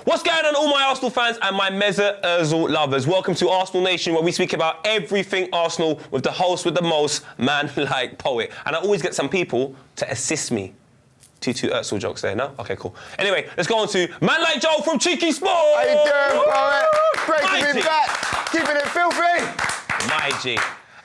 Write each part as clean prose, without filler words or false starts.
What's going on, all my Arsenal fans and my Meza Ozil lovers? Welcome to Arsenal Nation, where we speak about everything Arsenal with the host with the most, man like poet. And I always get some people to assist me. Two Ozil jokes there, no? Okay, cool. Anyway, let's go on to man like Joel from CheekySport. How you doing, poet? Great to be back. Keeping it filthy. My G.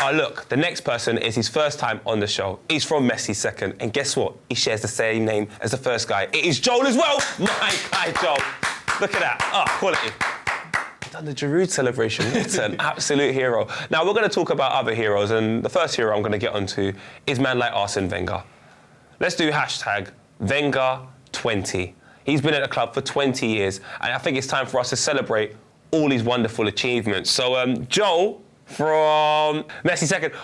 Oh, look, the next person is his first time on the show. He's from MessiSeconds, and guess what? He shares the same name as the first guy. It is Joel as well. My guy, Joel. Look at that. Oh, quality. He's done the Giroud celebration. It's an absolute hero. Now, we're going to talk about other heroes, and the first hero I'm going to get onto is man like Arsene Wenger. Let's do hashtag Wenger20. He's been at the club for 20 years, and I think it's time for us to celebrate all his wonderful achievements. So, Joel from MessiSeconds,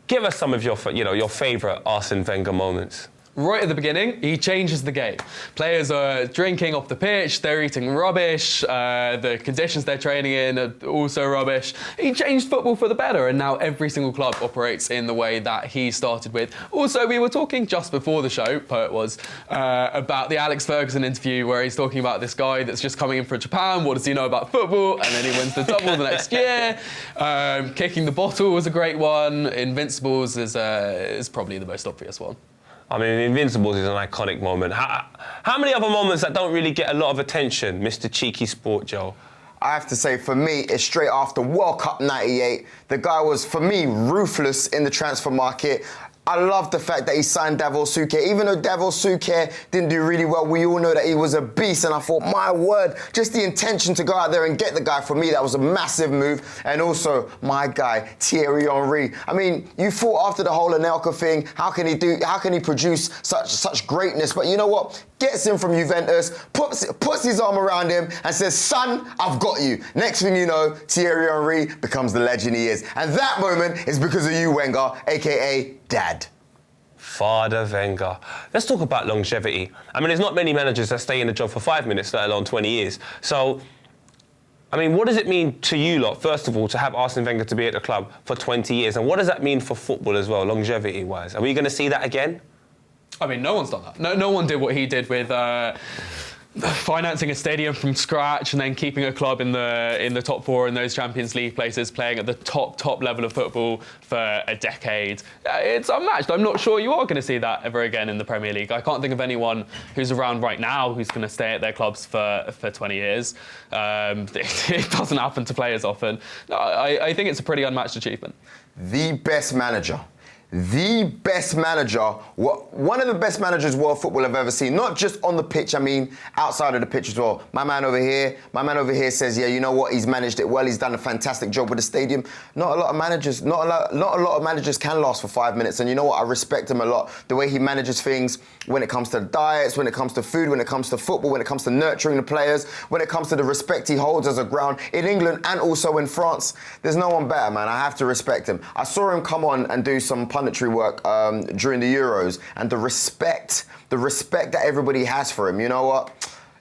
give us some of your favourite Arsene Wenger moments. Right at the beginning, he changes the game. Players are drinking off the pitch, they're eating rubbish, the conditions they're training in are also rubbish. He changed football for the better, and now every single club operates in the way that he started with. Also, we were talking just before the show, Poet was, about the Alex Ferguson interview where he's talking about this guy that's just coming in for Japan, what does he know about football, and then he wins the double the next year. Kicking the bottle was a great one. Invincibles is probably the most obvious one. I mean, Invincibles is an iconic moment. How many other moments that don't really get a lot of attention, Mr. CheekySport Joe? I have to say, for me, it's straight after World Cup '98. The guy was, for me, ruthless in the transfer market. I love the fact that he signed Davor Suke. Even though Davor Suke didn't do really well, we all know that he was a beast. And I thought, my word, just the intention to go out there and get the guy, for me, that was a massive move. And also, my guy, Thierry Henry. I mean, you thought after the whole Anelka thing, how can he produce such greatness? But you know what? Gets him from Juventus, puts his arm around him and says, son, I've got you. Next thing you know, Thierry Henry becomes the legend he is. And that moment is because of you, Wenger, a.k.a. Dad. Father Wenger. Let's talk about longevity. I mean, there's not many managers that stay in the job for 5 minutes, let alone 20 years. So, I mean, what does it mean to you lot, first of all, to have Arsene Wenger to be at the club for 20 years? And what does that mean for football as well, longevity-wise? Are we going to see that again? I mean, no one's done that. No one did what he did with financing a stadium from scratch and then keeping a club in the top four in those Champions League places, playing at the top level of football for a decade. It's unmatched. I'm not sure you are going to see that ever again in the Premier League. I can't think of anyone who's around right now who's going to stay at their clubs for 20 years. It doesn't happen to players often. No, I think it's a pretty unmatched achievement. The best manager. One of the best managers world football I've ever seen. Not just on the pitch, I mean outside of the pitch as well. My man over here says, yeah, you know what, he's managed it well, he's done a fantastic job with the stadium. Not a lot of managers can last for 5 minutes, and you know what, I respect him a lot. The way he manages things when it comes to diets, when it comes to food, when it comes to football, when it comes to nurturing the players, when it comes to the respect he holds as a ground in England and also in France. There's no one better, man. I have to respect him. I saw him come on and do some punditry work during the Euros, and the respect that everybody has for him, you know what?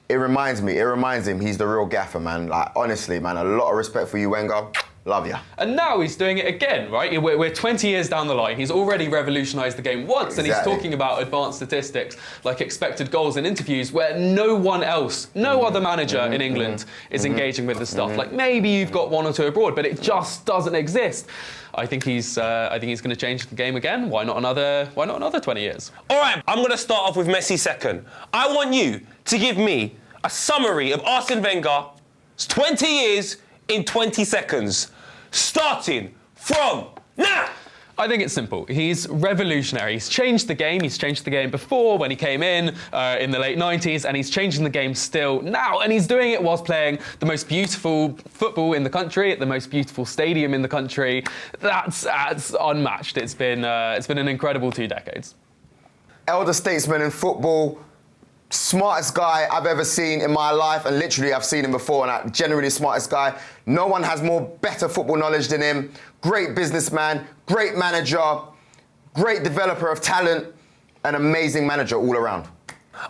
It reminds him he's the real gaffer, man. Like, honestly, man, a lot of respect for you, Wenger. Love ya. And now he's doing it again, right? We're 20 years down the line. He's already revolutionised the game once, and he's talking about advanced statistics like expected goals in interviews where no other manager in England is engaging with the stuff. Like, maybe you've got one or two abroad, but it just doesn't exist. I think he's going to change the game again. Why not another 20 years? All right, I'm going to start off with MessiSeconds. I want you to give me a summary of Arsene Wenger's 20 years in 20 seconds. Starting from now. I think it's simple. He's revolutionary. He's changed the game. He's changed the game before when he came in the late 90s, and he's changing the game still now. And he's doing it whilst playing the most beautiful football in the country, at the most beautiful stadium in the country. That's unmatched. It's been an incredible 2 decades. Elder statesman in football. Smartest guy I've ever seen in my life, and literally I've seen him before, and generally the smartest guy. No one has better football knowledge than him. Great businessman, great manager, great developer of talent, an amazing manager all around.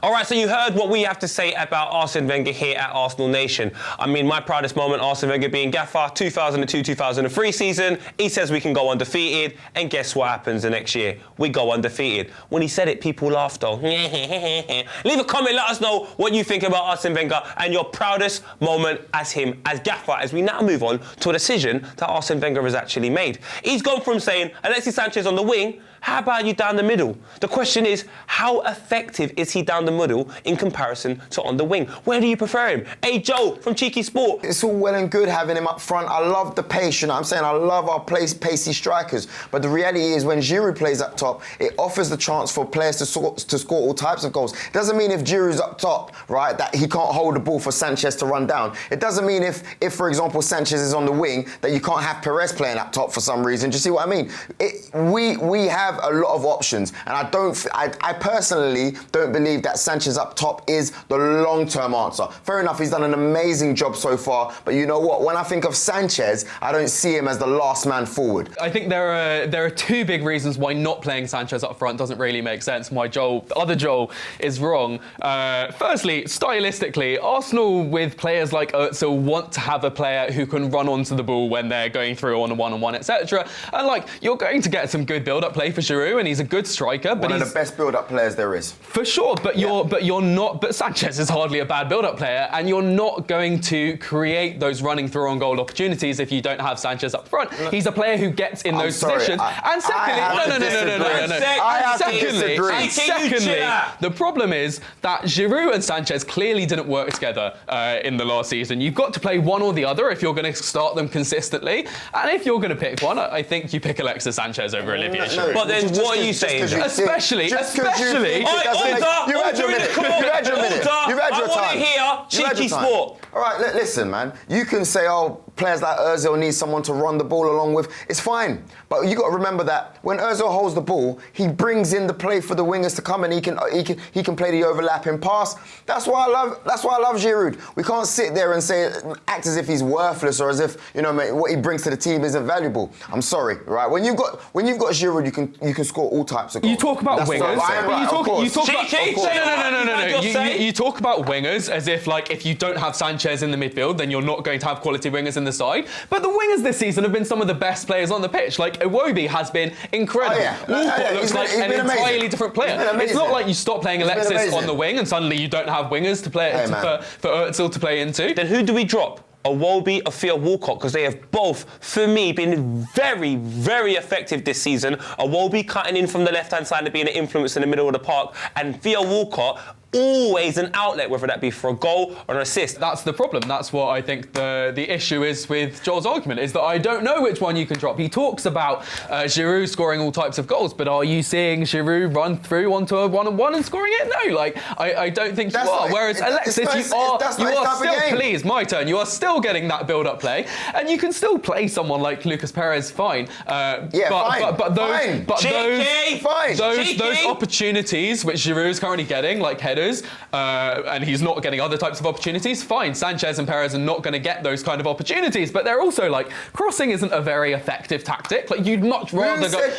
All right, so you heard what we have to say about Arsene Wenger here at Arsenal Nation. I mean, my proudest moment, Arsene Wenger being gaffer, 2002-2003 season. He says we can go undefeated, and guess what happens the next year? We go undefeated. When he said it, people laughed though. Leave a comment, let us know what you think about Arsene Wenger and your proudest moment as him, as gaffer, as we now move on to a decision that Arsene Wenger has actually made. He's gone from saying, Alexis Sanchez on the wing, how about you down the middle? The question is, how effective is he down the middle in comparison to on the wing? Where do you prefer him? Hey, Joe from Cheeky Sport. It's all well and good having him up front. I love the pace, you know what I'm saying? I love our pacey strikers. But the reality is when Giroud plays up top, it offers the chance for players to score all types of goals. It doesn't mean if Giroud's up top, right, that he can't hold the ball for Sanchez to run down. It doesn't mean if for example, Sanchez is on the wing, that you can't have Pires playing up top for some reason. Do you see what I mean? We have a lot of options, and I personally don't believe that Sanchez up top is the long-term answer. Fair enough, he's done an amazing job so far, but you know what? When I think of Sanchez, I don't see him as the last man forward. I think there are two big reasons why not playing Sanchez up front doesn't really make sense. The other Joel is wrong. Firstly, stylistically, Arsenal with players like Özil want to have a player who can run onto the ball when they're going through on a one-on-one, etc. And you're going to get some good build-up play for Giroud, and he's a good striker. But one of the best build-up players there is. For sure, but you're not. But Sanchez is hardly a bad build-up player, and you're not going to create those running through on goal opportunities if you don't have Sanchez up front. He's a player who gets in those positions. And secondly, the problem is that Giroud and Sanchez clearly didn't work together in the last season. You've got to play one or the other if you're going to start them consistently. And if you're going to pick one, I think you pick Alexis Sanchez over Olivier Giroud. But then what are you saying? Especially. You had your minute. I want to hear Cheeky Sport. All right, listen, man. You can say, players like Özil need someone to run the ball along with. It's fine. But you got to remember that when Özil holds the ball, he brings in the play for the wingers to come, and he can play the overlapping pass. That's why I love Giroud. We can't sit there and act as if he's worthless or as if what he brings to the team isn't valuable. I'm sorry, right? When you've got Giroud, you can score all types of goals. You talk about wingers. You talk about wingers as if you don't have Sanchez in the midfield, then you're not going to have quality wingers in the side. But the wingers this season have been some of the best players on the pitch. Iwobi has been incredible. Walcott looks like an entirely different player. It's not like you stop playing Alexis on the wing and suddenly you don't have wingers to play for Özil to play into. Then who do we drop? Iwobi or Theo Walcott, because they have both, for me, been very, very effective this season. Iwobi cutting in from the left-hand side and being an influence in the middle of the park, and Theo Walcott always an outlet, whether that be for a goal or an assist. That's the problem. That's what I think the issue is with Joel's argument, is that I don't know which one you can drop. He talks about Giroud scoring all types of goals, but are you seeing Giroud run through onto a one-on-one and scoring it? No, I don't think you are. Whereas Alexis, you are still, please, my turn, you are still getting that build-up play, and you can still play someone like Lucas Pires, fine. But those opportunities which Giroud is currently getting, like headers, and he's not getting other types of opportunities, fine. Sanchez and Pires are not going to get those kind of opportunities, but they're also crossing isn't a very effective tactic. You'd much rather go.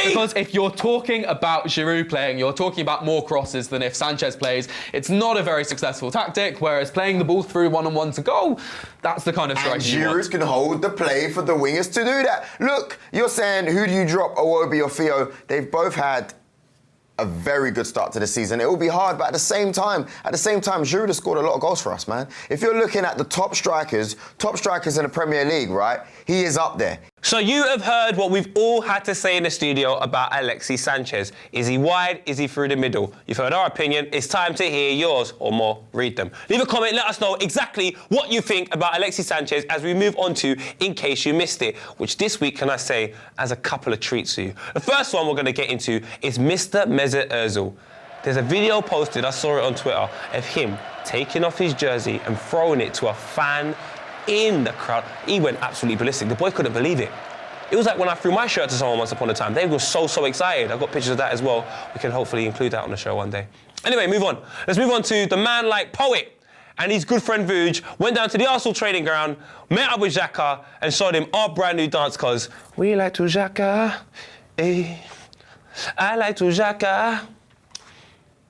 Because if you're talking about Giroud playing, you're talking about more crosses than if Sanchez plays. It's not a very successful tactic, whereas playing the ball through one-on-one to goal, that's the kind of strategy you want. Giroud can hold the play for the wingers to do that. Look, you're saying, who do you drop, Iwobi or Theo? They've both had a very good start to the season. It will be hard, but at the same time, Giroud has scored a lot of goals for us, man. If you're looking at the top strikers in the Premier League, right, he is up there. So you have heard what we've all had to say in the studio about Alexis Sanchez. Is he wide? Is he through the middle? You've heard our opinion. It's time to hear yours, or more, read them. Leave a comment, let us know exactly what you think about Alexis Sanchez as we move on to In Case You Missed It, which this week, can I say, has a couple of treats for you. The first one we're going to get into is Mr. Mesut Ozil. There's a video posted, I saw it on Twitter, of him taking off his jersey and throwing it to a fan in the crowd. He went absolutely ballistic. The boy couldn't believe it. It was like when I threw my shirt to someone once upon a time. They were so excited. I've got pictures of that as well. We can hopefully include that on the show one day. Anyway, move on. Let's move on to the man like poet and his good friend Vuj went down to the Arsenal training ground, met up with Xhaka and showed him our brand new dance, cause we like to Xhaka, eh. I like to Xhaka.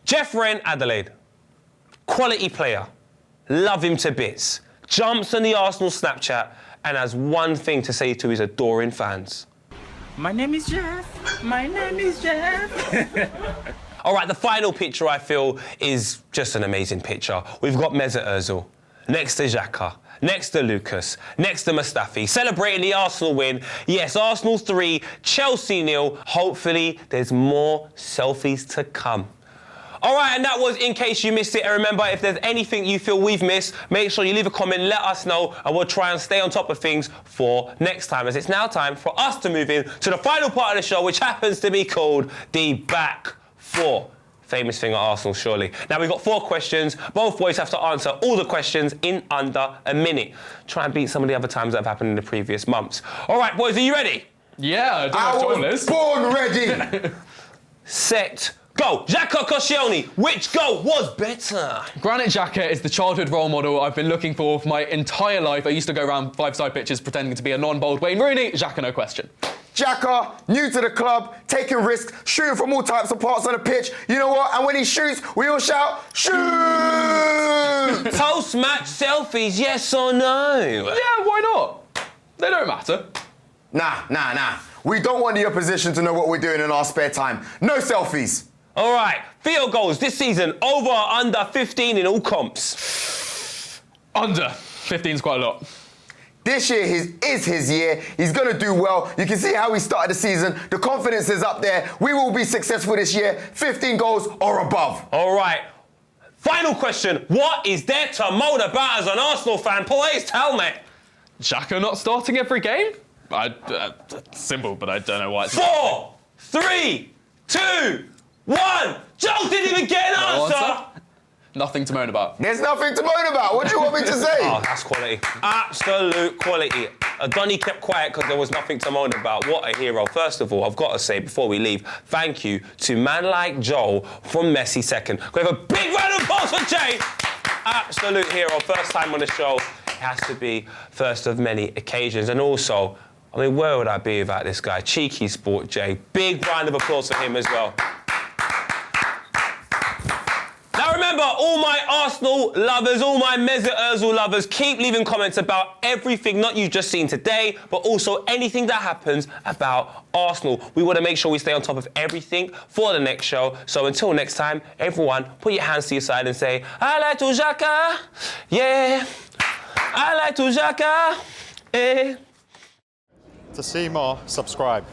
Jeff Wren, Adelaide. Quality player. Love him to bits. Jumps on the Arsenal Snapchat and has one thing to say to his adoring fans. My name is Jeff. My name is Jeff. All right, the final picture I feel is just an amazing picture. We've got Mesut Ozil next to Xhaka, next to Lucas, next to Mustafi, celebrating the Arsenal win. Yes, Arsenal 3, Chelsea 0. Hopefully, there's more selfies to come. All right, and that was In Case You Missed It. And remember, if there's anything you feel we've missed, make sure you leave a comment, let us know, and we'll try and stay on top of things for next time, as it's now time for us to move in to the final part of the show, which happens to be called the Back Four. Famous thing at Arsenal, surely. Now, we've got 4 questions. Both boys have to answer all the questions in under a minute. Try and beat some of the other times that have happened in the previous months. All right, boys, are you ready? Yeah, I was born ready. Set, go. Xhaka Koscielny, which goal was better? Granit Xhaka is the childhood role model I've been looking for my entire life. I used to go around 5-side pitches pretending to be a non-bold Wayne Rooney. Xhaka, no question. Xhaka, new to the club, taking risks, shooting from all types of parts on the pitch. You know what? And when he shoots, we all shout, shoot! Post-match selfies, yes or no? Yeah, why not? They don't matter. Nah. We don't want the opposition to know what we're doing in our spare time. No selfies. All right, field goals this season, over or under 15 in all comps? Under. 15's quite a lot. This year is his year. He's going to do well. You can see how he started the season. The confidence is up there. We will be successful this year. 15 goals or above. All right. Final question. What is there to moan about as an Arsenal fan? Please tell me. Xhaka not starting every game? Simple, but I don't know why. 4, 3, 2, 1. Joe didn't even get an answer. Nothing to moan about. There's nothing to moan about. What do you want me to say? Oh, that's quality. Absolute quality. Donny kept quiet because there was nothing to moan about. What a hero. First of all, I've got to say, before we leave, thank you to man like Joel from MessiSeconds. We have a big round of applause for Jay. Absolute hero. First time on the show. It has to be first of many occasions. And also, I mean, where would I be without this guy? CheekySport Jay. Big round of applause for him as well. Now remember, all my Arsenal lovers, all my Mesut Ozil lovers, keep leaving comments about everything not you've just seen today, but also anything that happens about Arsenal. We want to make sure we stay on top of everything for the next show. So until next time, everyone, put your hands to your side and say, I like to Xhaka, yeah, I like to Xhaka, eh. To see more, subscribe.